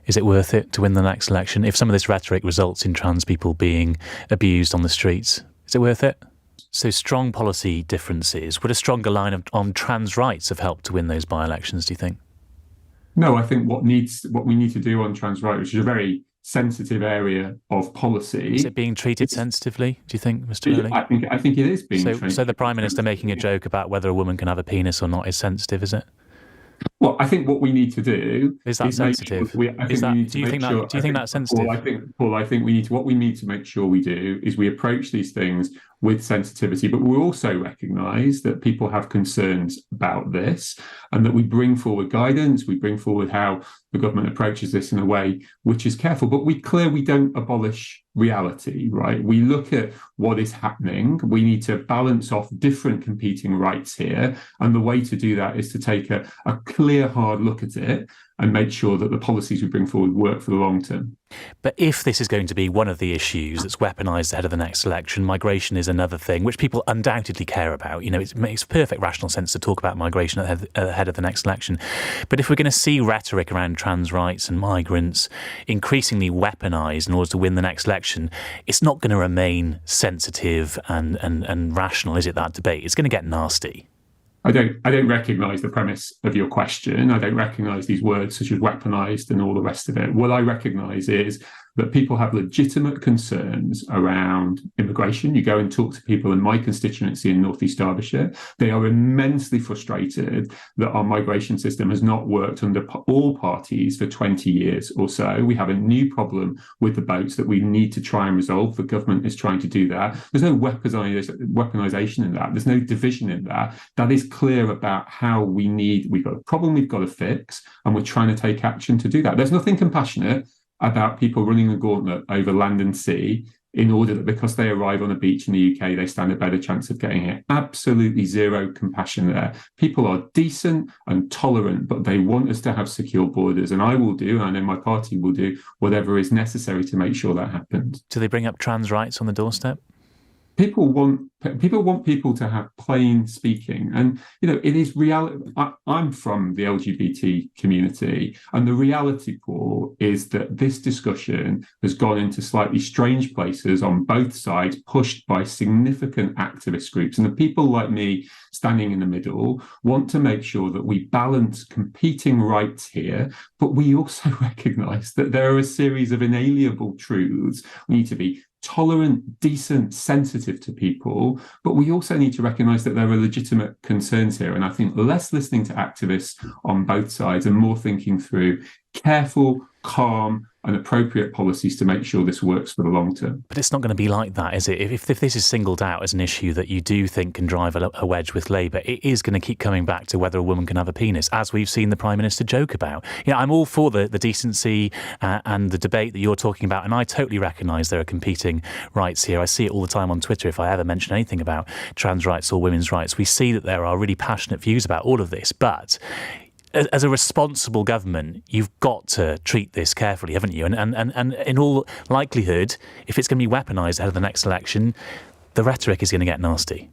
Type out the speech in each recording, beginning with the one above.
Is it worth it to win the next election? If some of this rhetoric results in trans people being abused on the streets, is it worth it? So strong policy differences. Would a stronger line on trans rights have helped to win those by-elections, do you think? No, I think what we need to do on trans rights, which is a very sensitive area of policy. Is it being treated sensitively, do you think, Mr. Rowley? I think it is being treated. So the Prime Minister making a joke about whether a woman can have a penis or not is sensitive, is it? Well, I think what we need to do is that sensitive. Do you think that's sensitive? Paul, I think what we need to make sure we do is we approach these things with sensitivity, but we also recognise that people have concerns about this, and that we bring forward guidance, we bring forward how the government approaches this in a way which is careful, but we don't abolish reality, right? We look at what is happening. We need to balance off different competing rights here, and the way to do that is to take a clear, hard look at it and make sure that the policies we bring forward work for the long term. But if this is going to be one of the issues that's weaponised ahead of the next election, migration is another thing which people undoubtedly care about. You know, it makes perfect rational sense to talk about migration ahead of the next election. But if we're going to see rhetoric around trans rights and migrants increasingly weaponised in order to win the next election, it's not going to remain sensitive and rational, is it, that debate? It's going to get nasty. I don't recognise the premise of your question. I don't recognise these words such as weaponised and all the rest of it. What I recognise is that people have legitimate concerns around immigration. You go and talk to people in my constituency in North East Derbyshire. They are immensely frustrated that our migration system has not worked under all parties for 20 years or so. We have a new problem with the boats that we need to try and resolve. The government is trying to do that. There's no weaponisation in that. There's no division in that. That is clear about how we've got a problem we've got to fix, and we're trying to take action to do that. There's nothing compassionate about people running the gauntlet over land and sea in order that because they arrive on a beach in the UK, they stand a better chance of getting here. Absolutely zero compassion there. People are decent and tolerant, but they want us to have secure borders. And I will do, and I know my party will do, whatever is necessary to make sure that happens. Do they bring up trans rights on the doorstep? People want people to have plain speaking, and it is reality. I'm from the LGBT community, and the reality, Paul, is that this discussion has gone into slightly strange places on both sides, pushed by significant activist groups. And the people like me standing in the middle want to make sure that we balance competing rights here, but we also recognise that there are a series of inalienable truths. We need to be tolerant, decent, sensitive to people, but we also need to recognise that there are legitimate concerns here. And I think less listening to activists on both sides and more thinking through careful, calm and appropriate policies to make sure this works for the long term. But it's not going to be like that, is it? If this is singled out as an issue that you do think can drive a wedge with Labour, it is going to keep coming back to whether a woman can have a penis, as we've seen the Prime Minister joke about. I'm all for the decency and the debate that you're talking about, and I totally recognise there are competing rights here. I see it all the time on Twitter. If I ever mention anything about trans rights or women's rights, we see that there are really passionate views about all of this. But as a responsible government, you've got to treat this carefully, haven't you? And in all likelihood, if it's going to be weaponised ahead of the next election, the rhetoric is going to get nasty.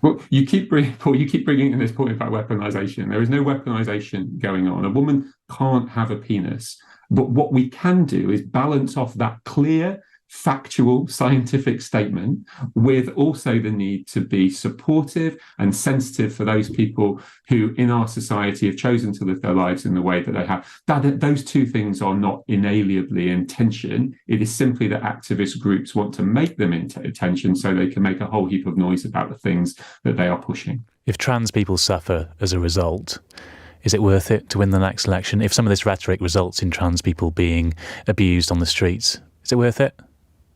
Well, you keep bringing in this point about weaponisation. There is no weaponisation going on. A woman can't have a penis. But what we can do is balance off that clear, factual, scientific statement with also the need to be supportive and sensitive for those people who in our society have chosen to live their lives in the way that they have. Those two things are not inalienably in tension. It is simply that activist groups want to make them in tension so they can make a whole heap of noise about the things that they are pushing. If trans people suffer as a result, is it worth it to win the next election? If some of this rhetoric results in trans people being abused on the streets, is it worth it?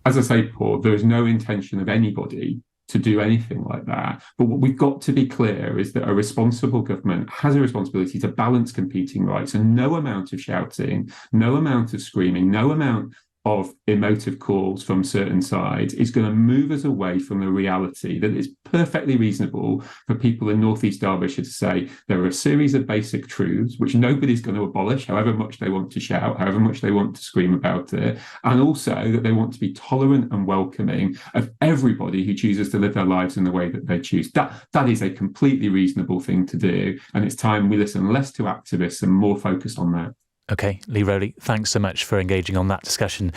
As I say, Paul, there is no intention of anybody to do anything like that. But what we've got to be clear is that a responsible government has a responsibility to balance competing rights, and no amount of shouting, no amount of screaming, no amount of emotive calls from certain sides is going to move us away from the reality that it's perfectly reasonable for people in North East Derbyshire to say there are a series of basic truths which nobody's going to abolish, however much they want to shout, however much they want to scream about it, and also that they want to be tolerant and welcoming of everybody who chooses to live their lives in the way that they choose. That is a completely reasonable thing to do, and it's time we listen less to activists and more focused on that. Okay, Lee Rowley, thanks so much for engaging on that discussion.